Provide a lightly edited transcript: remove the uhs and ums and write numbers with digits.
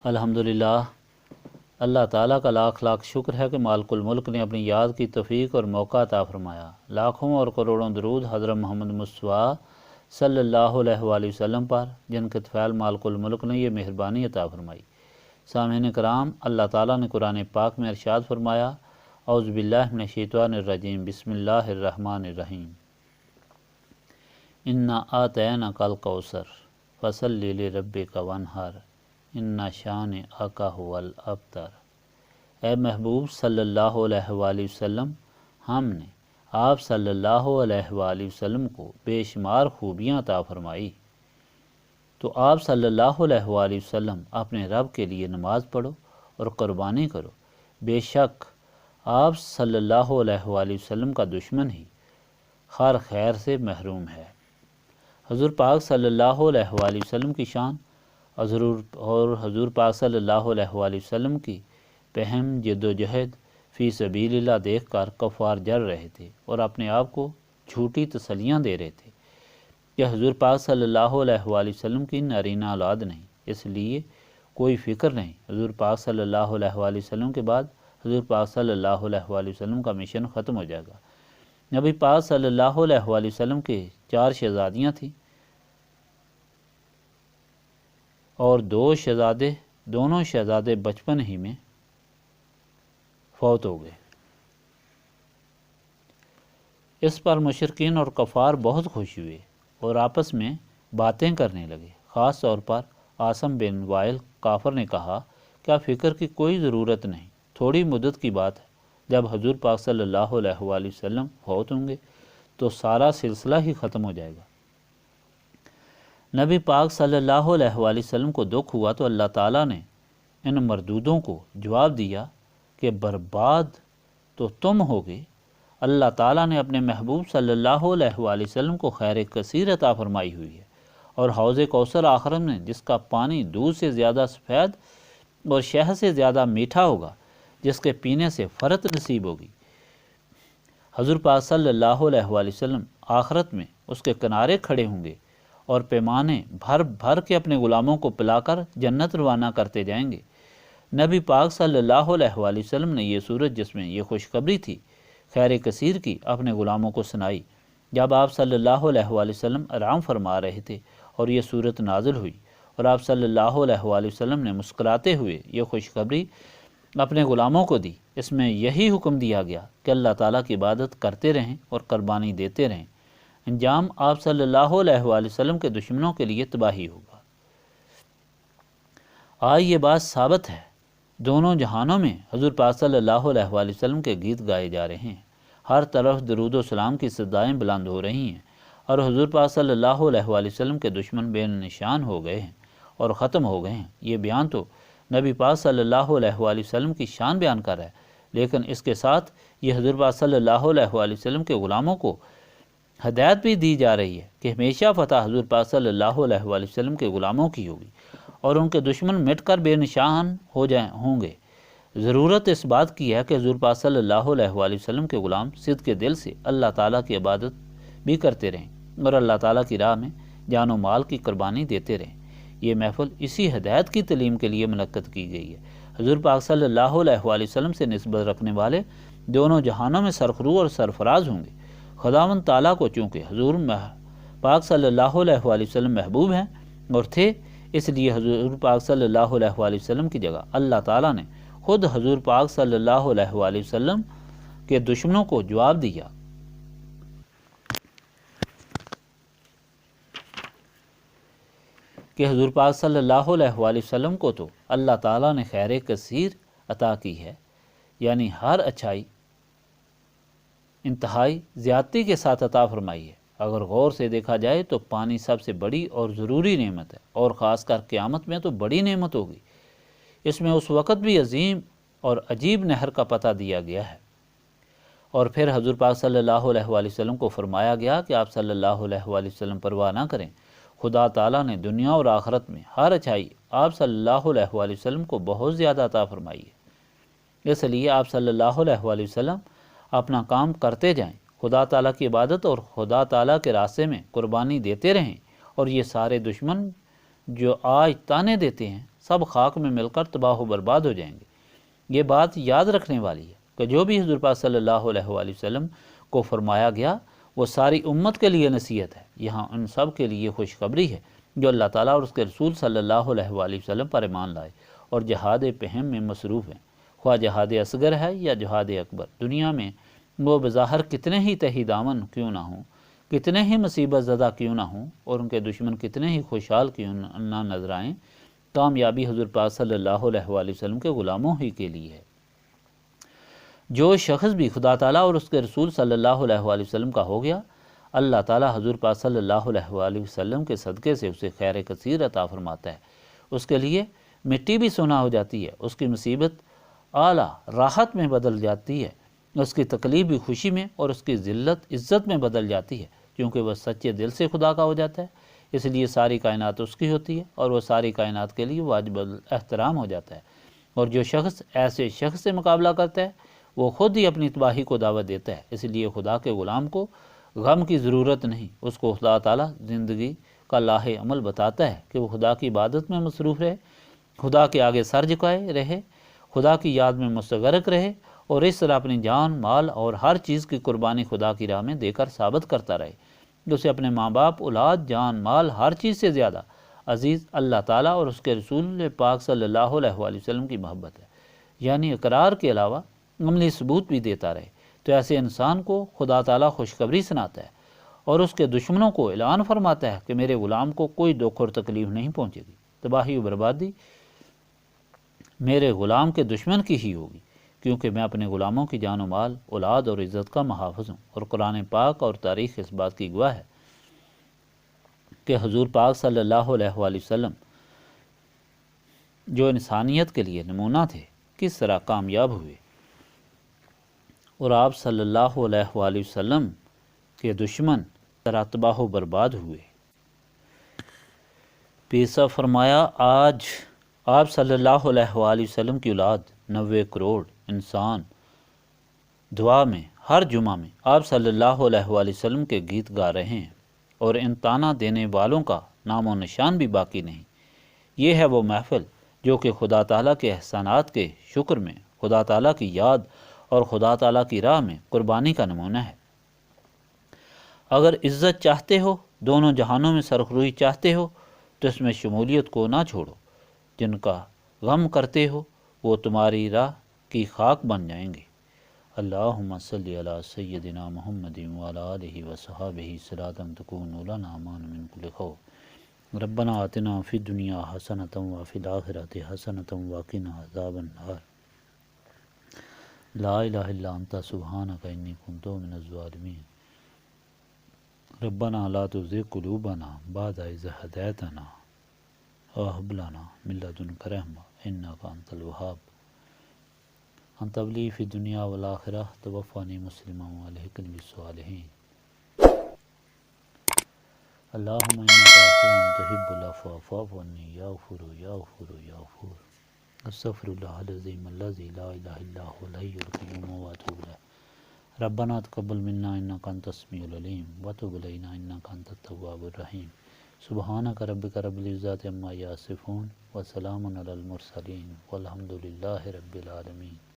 الحمدللہ، اللہ تعالیٰ کا لاکھ لاکھ شکر ہے کہ مالک الملک نے اپنی یاد کی توفیق اور موقع عطا فرمایا۔ لاکھوں اور کروڑوں درود حضرت محمد مصطفیٰ صلی اللہ علیہ وآلہ وسلم پر، جن کے طفیل مالک الملک نے یہ مہربانی عطا فرمائی۔ سامعین کرام، اللہ تعالیٰ نے قرآن پاک میں ارشاد فرمایا، اعوذ باللہ من الشیطان الرجیم، بسم اللہ الرحمن الرحیم، انا آتیناک الکوثر فصلی لربک وانحر ان شانئک ھو الابتر۔ اے محبوب صلی اللہ علیہ وآلہ وسلم، ہم نے آپ صلی اللہ علیہ وآلہ وسلم کو بے شمار خوبیاں عطا فرمائی، تو آپ صلی اللہ علیہ وآلہ وسلم اپنے رب کے لیے نماز پڑھو اور قربانی کرو۔ بے شک آپ صلی اللہ علیہ وآلہ وسلم کا دشمن ہی ہر خیر سے محروم ہے۔ حضور پاک صلی اللہ علیہ وآلہ وسلم کی شان اور حضور پاک صلی اللہ علیہ وآلہ وسلم کی بہم جد و جہد فی سبیل اللہ دیکھ کر کفار جل رہے تھے اور اپنے آپ کو جھوٹی تسلیاں دے رہے تھے کہ حضور پاک صلی اللہ علیہ وآلہ وسلم کی نارینہ اولاد نہیں، اس لیے کوئی فکر نہیں، حضور پاک صلی اللہ علیہ وآلہ وسلم کے بعد حضور پاک صلی اللہ علیہ وآلہ وسلم کا مشن ختم ہو جائے گا۔ نبی پاک صلی اللہ علیہ وآلہ وسلم کے 4 شہزادیاں تھیں اور 2 شہزادے، دونوں شہزادے بچپن ہی میں فوت ہو گئے۔ اس پر مشرکین اور کفار بہت خوش ہوئے اور آپس میں باتیں کرنے لگے۔ خاص طور پر عاصم بن وائل کافر نے کہا، کیا فکر کی کوئی ضرورت نہیں، تھوڑی مدت کی بات ہے، جب حضور پاک صلی اللہ علیہ وآلہ وسلم فوت ہوں گے تو سارا سلسلہ ہی ختم ہو جائے گا۔ نبی پاک صلی اللہ علیہ وآلہ وسلم کو دکھ ہوا تو اللہ تعالیٰ نے ان مردودوں کو جواب دیا کہ برباد تو تم ہوگے۔ اللہ تعالیٰ نے اپنے محبوب صلی اللہ علیہ وآلہ وسلم کو خیر کثیر عطا فرمائی ہوئی ہے، اور حوض کوثر آخرت میں جس کا پانی دودھ سے زیادہ سفید اور شہد سے زیادہ میٹھا ہوگا، جس کے پینے سے فرت نصیب ہوگی۔ حضور پاک صلی اللہ علیہ وآلہ وسلم آخرت میں اس کے کنارے کھڑے ہوں گے اور پیمانے بھر بھر کے اپنے غلاموں کو پلا کر جنت روانہ کرتے جائیں گے۔ نبی پاک صلی اللہ علیہ وآلہ وسلم نے یہ صورت جس میں یہ خوشخبری تھی خیر کثیر کی اپنے غلاموں کو سنائی۔ جب آپ صلی اللہ علیہ وآلہ وسلم آرام فرما رہے تھے اور یہ صورت نازل ہوئی اور آپ صلی اللہ علیہ وآلہ وسلم نے مسکراتے ہوئے یہ خوشخبری اپنے غلاموں کو دی، اس میں یہی حکم دیا گیا کہ اللہ تعالیٰ کی عبادت کرتے رہیں اور قربانی دیتے رہیں۔ انجام آپ صلی اللہ علیہ وآلہ وسلم کے دشمنوں کے لیے تباہی ہوگا۔ آج یہ بات ثابت ہے، دونوں جہانوں میں حضور پاک صلی اللہ علیہ وآلہ وسلم کے گیت گائے جا رہے ہیں، ہر طرف درود و سلام کی صدائیں بلند ہو رہی ہیں، اور حضور پاک صلی اللہ علیہ وآلہ وسلم کے دشمن بے نشان ہو گئے ہیں اور ختم ہو گئے ہیں۔ یہ بیان تو نبی پاک صلی اللہ علیہ وآلہ وسلم کی شان بیان کر رہا ہے، لیکن اس کے ساتھ یہ حضور پاک صلی اللہ علیہ وآلہ وسلم کے غلاموں کو ہدایت بھی دی جا رہی ہے کہ ہمیشہ فتح حضور پاک صلی اللہ علیہ وآلہ وسلم کے غلاموں کی ہوگی اور ان کے دشمن مٹ کر بے نشان ہوں گے۔ ضرورت اس بات کی ہے کہ حضور پاک صلی اللہ علیہ وآلہ وسلم کے غلام صدق کے دل سے اللہ تعالیٰ کی عبادت بھی کرتے رہیں اور اللہ تعالیٰ کی راہ میں جان و مال کی قربانی دیتے رہیں۔ یہ محفل اسی ہدایت کی تعلیم کے لیے منعقد کی گئی ہے۔ حضور پاک صلی اللہ علیہ وآلہ وسلم سے نسبت رکھنے والے دونوں جہانوں میں سرخرو اور سرفراز ہوں گے۔ خداوند تعالیٰ کو چونکہ حضور پاک صلی اللہ علیہ وآلہ وسلم محبوب ہیں اور تھے، اس لیے حضور پاک صلی اللہ علیہ وآلہ وسلم کی جگہ اللہ تعالیٰ نے خود حضور پاک صلی اللہ علیہ وآلہ وسلم کے دشمنوں کو جواب دیا کہ حضور پاک صلی اللہ علیہ وآلہ وسلم کو تو اللہ تعالیٰ نے خیر کثیر عطا کی ہے، یعنی ہر اچھائی انتہائی زیادتی کے ساتھ عطا فرمائی ہے۔ اگر غور سے دیکھا جائے تو پانی سب سے بڑی اور ضروری نعمت ہے، اور خاص کر قیامت میں تو بڑی نعمت ہوگی۔ اس میں اس وقت بھی عظیم اور عجیب نہر کا پتہ دیا گیا ہے۔ اور پھر حضور پاک صلی اللہ علیہ وآلہ وسلم کو فرمایا گیا کہ آپ صلی اللہ علیہ وآلہ وسلم پرواہ نہ کریں، خدا تعالیٰ نے دنیا اور آخرت میں ہر اچھائی آپ صلی اللہ علیہ وآلہ وسلم کو بہت زیادہ عطا فرمائی ہے۔ اس لیے آپ صلی اللہ علیہ وآلہ وسلم اپنا کام کرتے جائیں، خدا تعالیٰ کی عبادت اور خدا تعالیٰ کے راستے میں قربانی دیتے رہیں، اور یہ سارے دشمن جو آج تانے دیتے ہیں سب خاک میں مل کر تباہ و برباد ہو جائیں گے۔ یہ بات یاد رکھنے والی ہے کہ جو بھی حضور پاک صلی اللہ علیہ وآلہ وسلم کو فرمایا گیا وہ ساری امت کے لیے نصیحت ہے۔ یہاں ان سب کے لیے خوشخبری ہے جو اللہ تعالیٰ اور اس کے رسول صلی اللہ علیہ وآلہ وسلم پر ایمان لائے اور جہاد پہم میں مصروف ہیں، خواہ جہاد اصغر ہے یا جہاد اکبر۔ دنیا میں وہ بظاہر کتنے ہی تہی دامن کیوں نہ ہوں، کتنے ہی مصیبت زدہ کیوں نہ ہوں، اور ان کے دشمن کتنے ہی خوشحال کیوں نہ نظر آئیں، کامیابی حضور پاک صلی اللہ علیہ وآلہ وسلم کے غلاموں ہی کے لیے ہے۔ جو شخص بھی خدا تعالیٰ اور اس کے رسول صلی اللہ علیہ وآلہ وسلم کا ہو گیا، اللہ تعالیٰ حضور پاک صلی اللہ علیہ وآلہ وسلم کے صدقے سے اسے خیر کثیر عطا فرماتا ہے۔ اس کے لیے مٹی بھی سونا ہو جاتی ہے، اس کی مصیبت اعلیٰ راحت میں بدل جاتی ہے، اس کی تکلیف بھی خوشی میں اور اس کی ذلت عزت میں بدل جاتی ہے، کیونکہ وہ سچے دل سے خدا کا ہو جاتا ہے۔ اس لیے ساری کائنات اس کی ہوتی ہے اور وہ ساری کائنات کے لیے واجب الاحترام ہو جاتا ہے۔ اور جو شخص ایسے شخص سے مقابلہ کرتا ہے وہ خود ہی اپنی تباہی کو دعوت دیتا ہے۔ اس لیے خدا کے غلام کو غم کی ضرورت نہیں، اس کو خدا تعالیٰ زندگی کا لاہ عمل بتاتا ہے کہ وہ خدا کی عبادت میں مصروف رہے، خدا کے آگے سر جھکائے رہے، خدا کی یاد میں مستغرق رہے اور اس طرح اپنی جان، مال اور ہر چیز کی قربانی خدا کی راہ میں دے کر ثابت کرتا رہے کہ اسے اپنے ماں باپ، اولاد، جان، مال، ہر چیز سے زیادہ عزیز اللہ تعالیٰ اور اس کے رسول پاک صلی اللہ علیہ وآلہ وسلم کی محبت ہے، یعنی اقرار کے علاوہ عملی ثبوت بھی دیتا رہے۔ تو ایسے انسان کو خدا تعالیٰ خوشخبری سناتا ہے اور اس کے دشمنوں کو اعلان فرماتا ہے کہ میرے غلام کو کوئی دکھ اور تکلیف نہیں پہنچے گی، تباہی و بربادی میرے غلام کے دشمن کی ہی ہوگی، کیونکہ میں اپنے غلاموں کی جان و مال، اولاد اور عزت کا محافظ ہوں۔ اور قرآن پاک اور تاریخ اس بات کی گواہ ہے کہ حضور پاک صلی اللہ علیہ وآلہ وسلم جو انسانیت کے لیے نمونہ تھے کس طرح کامیاب ہوئے، اور آپ صلی اللہ علیہ وآلہ وسلم کے دشمن طرح تباہ و برباد ہوئے۔ پیسا فرمایا آج آپ صلی اللہ علیہ وآلہ وسلم کی اولاد 90 کروڑ انسان دعا میں ہر جمعہ میں آپ صلی اللہ علیہ وآلہ وسلم کے گیت گا رہے ہیں، اور ان تانا دینے والوں کا نام و نشان بھی باقی نہیں۔ یہ ہے وہ محفل جو کہ خدا تعالیٰ کے احسانات کے شکر میں، خدا تعالیٰ کی یاد اور خدا تعالیٰ کی راہ میں قربانی کا نمونہ ہے۔ اگر عزت چاہتے ہو، دونوں جہانوں میں سرخروئی چاہتے ہو، تو اس میں شمولیت کو نہ چھوڑو۔ جن کا غم کرتے ہو وہ تمہاری راہ کی خاک بن جائیں گے۔ اللہم صلی علی سیدنا محمد وعلی آلہ وصحبہ صلاۃ تکون لنا امان من کل خوف۔ ربنا آتنا فی الدنیا حسنۃ وفی الآخرۃ حسنۃ وقنا عذاب النار۔ لا الہ الا انت سبحانک انی کنت من الظالمین۔ ربنا لا تزغ قلوبنا بعد اذ ہدیتنا وہب لنا من لدنک رحمۃ انک انت الوہاب۔ انت ولی فی الدنیا والآخرہ توفانی مسلما والحقنی بالصالحین۔ اللہم انک عفو تحب العفو فاعف عنی یا غفور یا غفور یا غفور۔ استغفر اللہ العظیم الذی لا الہ الا هو الحی القیوم واتوب الیہ۔ ربنا تقبل منا انک انت السمیع العلیم وتب علینا انک انت التواب الرحیم۔ سبحانک ربک رب العزۃ عما یصفون وسلام علی المرسلین والحمد للہ رب العالمین۔